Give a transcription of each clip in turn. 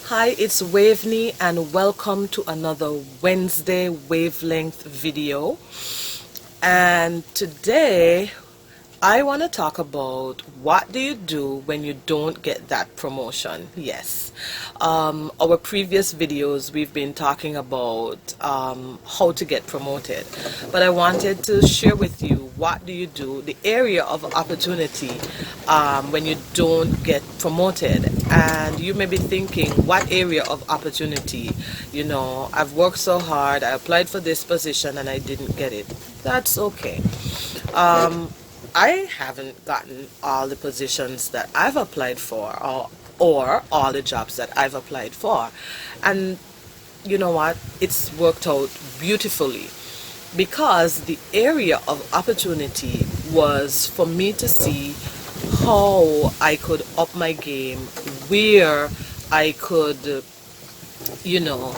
Hi, it's Waveney and welcome to another Wednesday Wavelength video. And today I want to talk about what do you do when you don't get that promotion. Yes, our previous videos we've been talking about how to get promoted, but I wanted to share with you what do you do, the area of opportunity when you don't get promoted. And you may be thinking, what area of opportunity? You know, I've worked so hard, I applied for this position and I didn't get it. That's okay. I haven't gotten all the positions that I've applied for, or all the jobs that I've applied for. And you know what? It's worked out beautifully because the area of opportunity was for me to see how I could up my game, where I could, you know,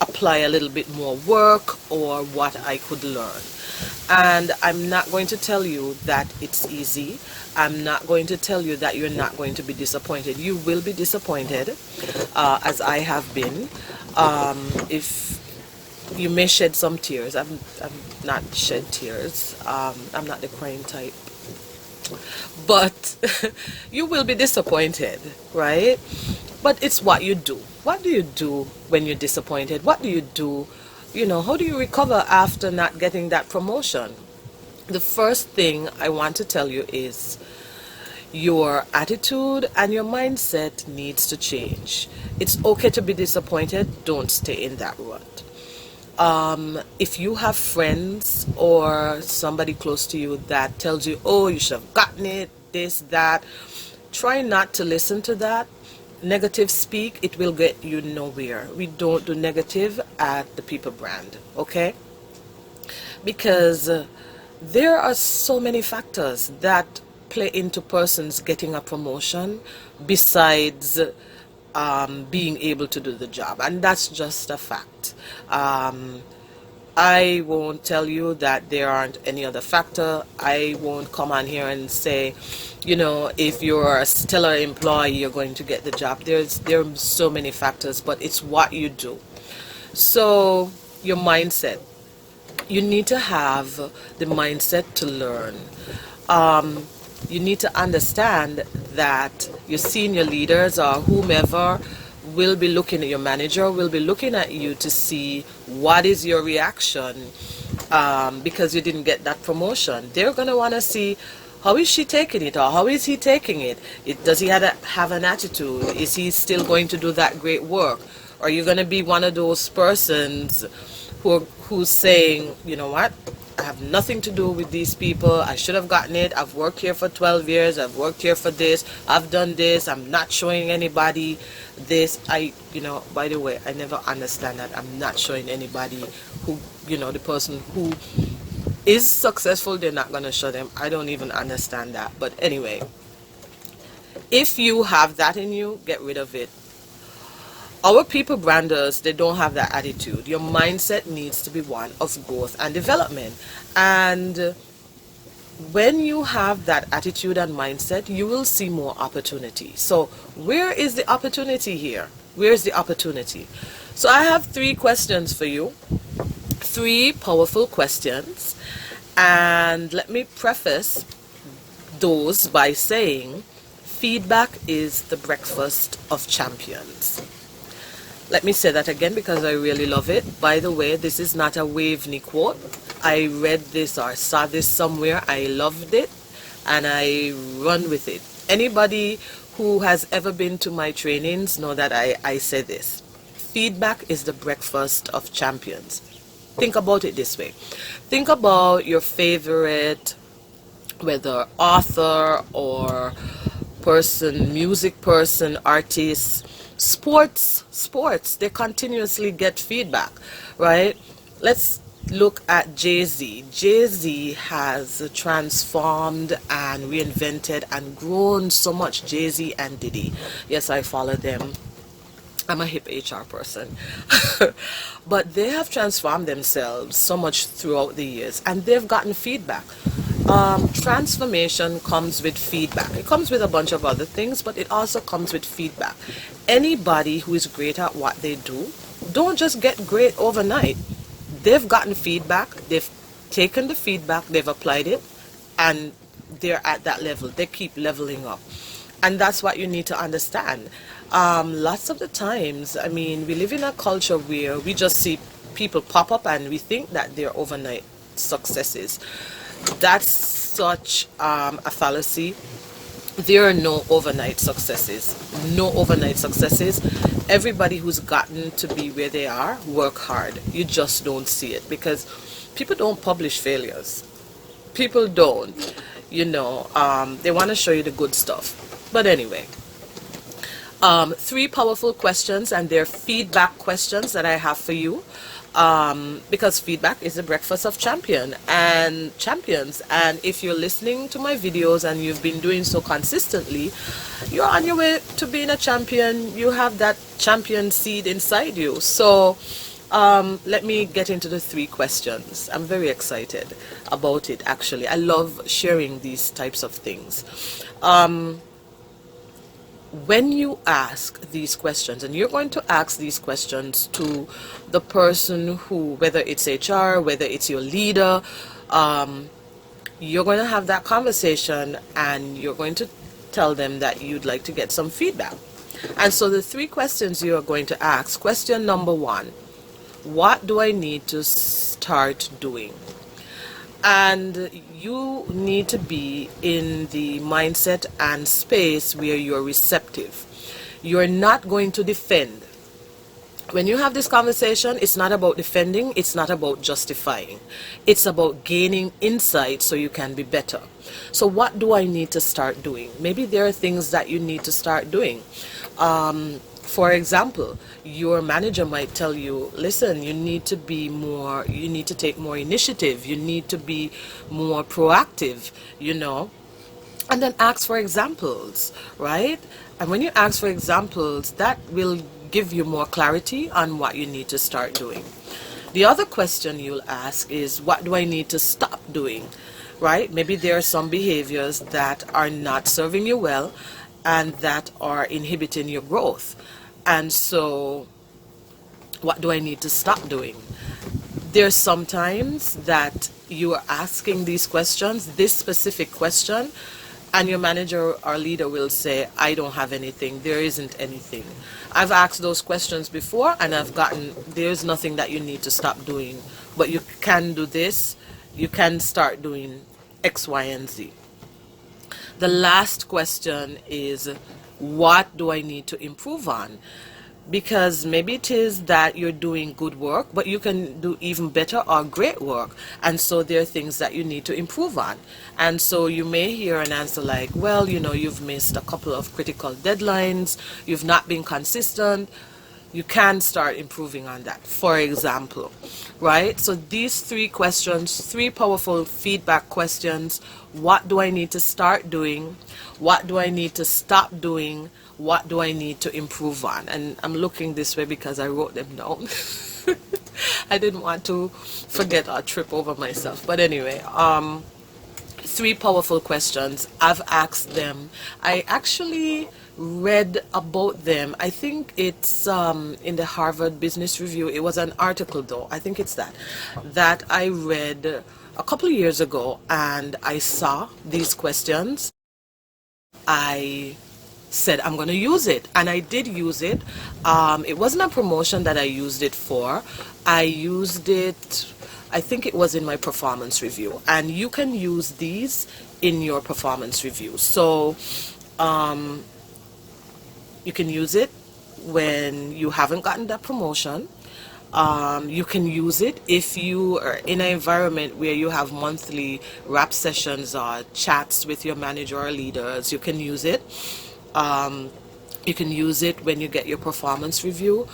apply a little bit more work or what I could learn. And I'm not going to tell you that it's easy. I'm not going to tell you that you're not going to be disappointed. You will be disappointed, as I have been. If you may shed some tears, I've not shed tears. I'm not the crying type. But you will be disappointed, right? But it's what you do. What do you do when you're disappointed? What do you do? You know, how do you recover after not getting that promotion? The first thing I want to tell you is your attitude and your mindset needs to change. It's okay to be disappointed. Don't stay in that rut. If you have friends or somebody close to you that tells you, oh, you should have gotten it, this, that, try not to listen to that. Negative speak, it will get you nowhere. We don't do negative at the People brand, okay? Because there are so many factors that play into persons getting a promotion besides being able to do the job, and that's just a fact. I won't tell you that there aren't any other factor. I won't come on here and say, you know, if you're a stellar employee, you're going to get the job. There are so many factors, but it's what you do. So your mindset, you need to have the mindset to learn. You need to understand that your senior leaders or whomever will be looking at your manager, will be looking at you to see what is your reaction because you didn't get that promotion. They're going to want to see, how is she taking it, or how is he taking it? Does he have an attitude? Is he still going to do that great work? Or are you going to be one of those persons who's saying, you know what, I have nothing to do with these people, I should have gotten it, I've worked here for 12 years, I've worked here for this, I've done this, I'm not showing anybody this. You know, by the way, I never understand that. I'm not showing anybody who, you know, the person who is successful, they're not going to show them. I don't even understand that. But anyway, if you have that in you, get rid of it. Our people branders, they don't have that attitude. Your mindset needs to be one of growth and development. And when you have that attitude and mindset, you will see more opportunity. So where is the opportunity here? Where is the opportunity? So I have 3 questions for you. 3 powerful questions. And let me preface those by saying feedback is the breakfast of champions. Let me say that again because I really love it. By the way, this is not a Waveney quote. I read this or saw this somewhere. I loved it and I run with it. Anybody who has ever been to my trainings know that I say this. Feedback is the breakfast of champions. Think about it this way. Think about your favorite, whether author or person, music person, artist, sports, they continuously get feedback, right? Let's look at Jay-Z. Jay-Z has transformed and reinvented and grown so much. Jay-Z and Diddy. Yes, I follow them. I'm a hip HR person. But they have transformed themselves so much throughout the years and they've gotten feedback. Transformation comes with feedback. It comes with a bunch of other things, but it also comes with feedback. Anybody who is great at what they do don't just get great overnight. They've gotten feedback, they've taken the feedback, they've applied it, and they're at that level. They keep leveling up. And that's what you need to understand. Lots of the times, I mean, we live in a culture where we just see people pop up and we think that they're overnight successes. That's such a fallacy. There are no overnight successes. No overnight successes. Everybody who's gotten to be where they are work hard. You just don't see it because people don't publish failures. People don't. They want to show you the good stuff. But anyway, 3 powerful questions, and they're feedback questions that I have for you. Because feedback is the breakfast of champions. And if you're listening to my videos and you've been doing so consistently, you're on your way to being a champion. You have that champion seed inside you. So let me get into the 3 questions. I'm very excited about it, actually. I love sharing these types of things. When you ask these questions, and you're going to ask these questions to the person who, whether it's HR, whether it's your leader, you're going to have that conversation and you're going to tell them that you'd like to get some feedback. And so the 3 questions you are going to ask: question number 1, what do I need to start doing? And you need to be in the mindset and space where you're receptive. You're not going to defend. When you have this conversation, it's not about defending, it's not about justifying. It's about gaining insight so you can be better. So what do I need to start doing? Maybe there are things that you need to start doing. For example, your manager might tell you, listen, you need to take more initiative, you need to be more proactive, and then ask for examples, right? And when you ask for examples, that will give you more clarity on what you need to start doing. The other question you'll ask is, what do I need to stop doing, right? Maybe there are some behaviors that are not serving you well and that are inhibiting your growth. And so, what do I need to stop doing? There's sometimes that you are asking these questions, this specific question, and your manager or leader will say, I don't have anything, there isn't anything. I've asked those questions before and I've gotten, there's nothing that you need to stop doing, but you can do this, you can start doing X, Y, and Z. The last question is, what do I need to improve on? Because maybe it is that you're doing good work, but you can do even better or great work. And so there are things that you need to improve on. And so you may hear an answer like, well, you've missed a couple of critical deadlines, you've not been consistent. You can start improving on that, for example, right? So these 3 questions, 3 powerful feedback questions: what do I need to start doing? What do I need to stop doing? What do I need to improve on? And I'm looking this way because I wrote them down. I didn't want to forget or trip over myself. But anyway, 3 powerful questions. I've asked them. I actually read about them. I think it's in the Harvard Business Review. It was an article though. I think it's that I read a couple of years ago, and I saw these questions. I said I'm going to use it, and I did use it. It wasn't a promotion that I used it for. I used it, I think it was in my performance review, and you can use these in your performance review. So you can use it when you haven't gotten that promotion. You can use it if you are in an environment where you have monthly rap sessions or chats with your manager or leaders. You can use it. You can use it when you get your performance review.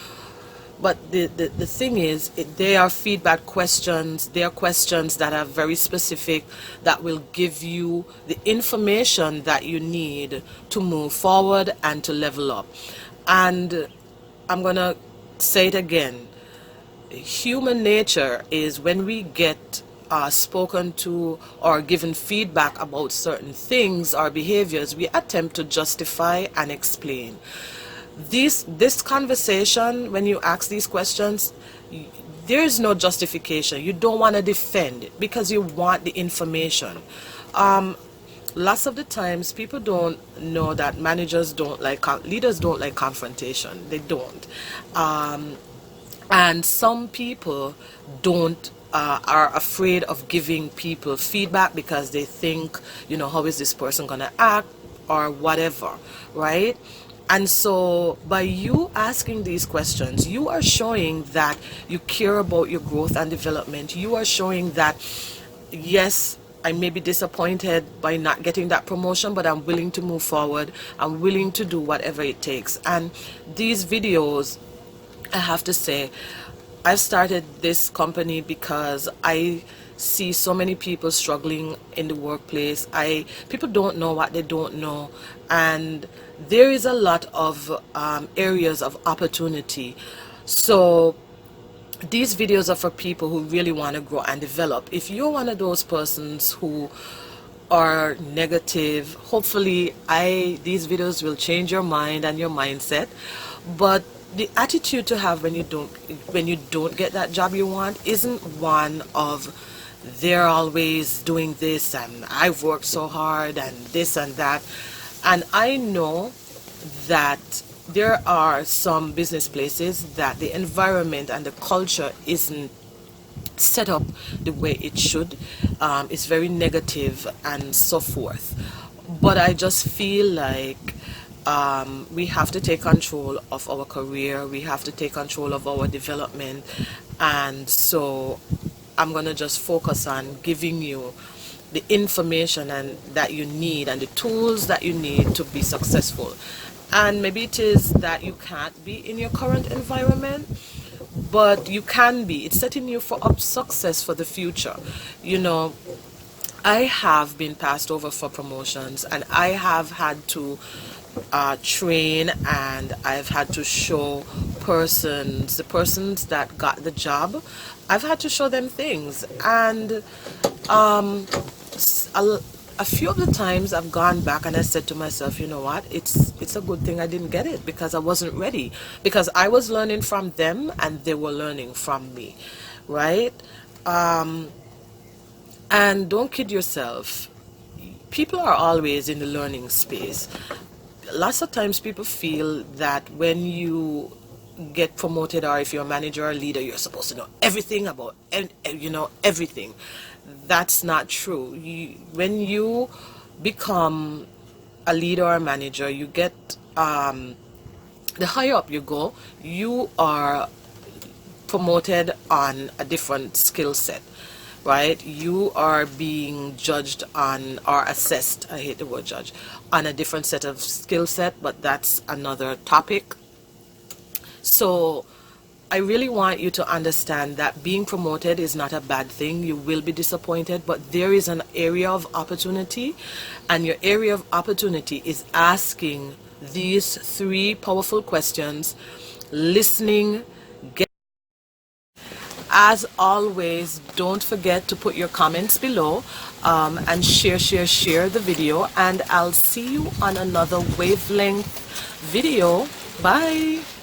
But the thing is, they are feedback questions. They are questions that are very specific, that will give you the information that you need to move forward and to level up. And I'm going to say it again. Human nature is, when we get spoken to or given feedback about certain things or behaviors, we attempt to justify and explain. This conversation, when you ask these questions, there is no justification. You don't want to defend because you want the information. Lots of the times people don't know that managers don't like, leaders don't like confrontation. They don't. And some people don't are afraid of giving people feedback because they think, you know, how is this person gonna act or whatever, right? And so by you asking these questions, you are showing that you care about your growth and development. You are showing that, yes, I may be disappointed by not getting that promotion, but I'm willing to move forward. I'm willing to do whatever it takes. And these videos, I have to say, I've started this company because I see so many people struggling in the workplace. People don't know what they don't know, and there is a lot of areas of opportunity. So these videos are for people who really want to grow and develop. If you're one of those persons who are negative, hopefully these videos will change your mind and your mindset. But the attitude to have when you don't get that job you want isn't one of they're always doing this and I've worked so hard and this and that. And I know that there are some business places that the environment and the culture isn't set up the way it should. It's very negative and so forth. But I just feel like we have to take control of our career. We have to take control of our development. And so I'm going to just focus on giving you the information and that you need and the tools that you need to be successful. And maybe it is that you can't be in your current environment, but you can be. It's setting you for up success for the future. You know, I have been passed over for promotions, and I have had to train, and I've had to show the persons that got the job, I've had to show them things. And a few of the times I've gone back and I said to myself, you know what, it's a good thing I didn't get it, because I wasn't ready, because I was learning from them and they were learning from me, right? And don't kid yourself, people are always in the learning space. Lots of times people feel that when you get promoted, or if you're a manager or a leader, you're supposed to know everything about, you know, everything. That's not true. When you become a leader or a manager, you get the higher up you go, you are promoted on a different skill set, right? You are being judged on, or assessed, I hate the word judge, on a different set of skill set, but that's another topic. So I really want you to understand that being promoted is not a bad thing. You will be disappointed, but there is an area of opportunity, and your area of opportunity is asking these 3 powerful questions, listening. As always, don't forget to put your comments below, and share the video, and I'll see you on another Wavelength video. Bye.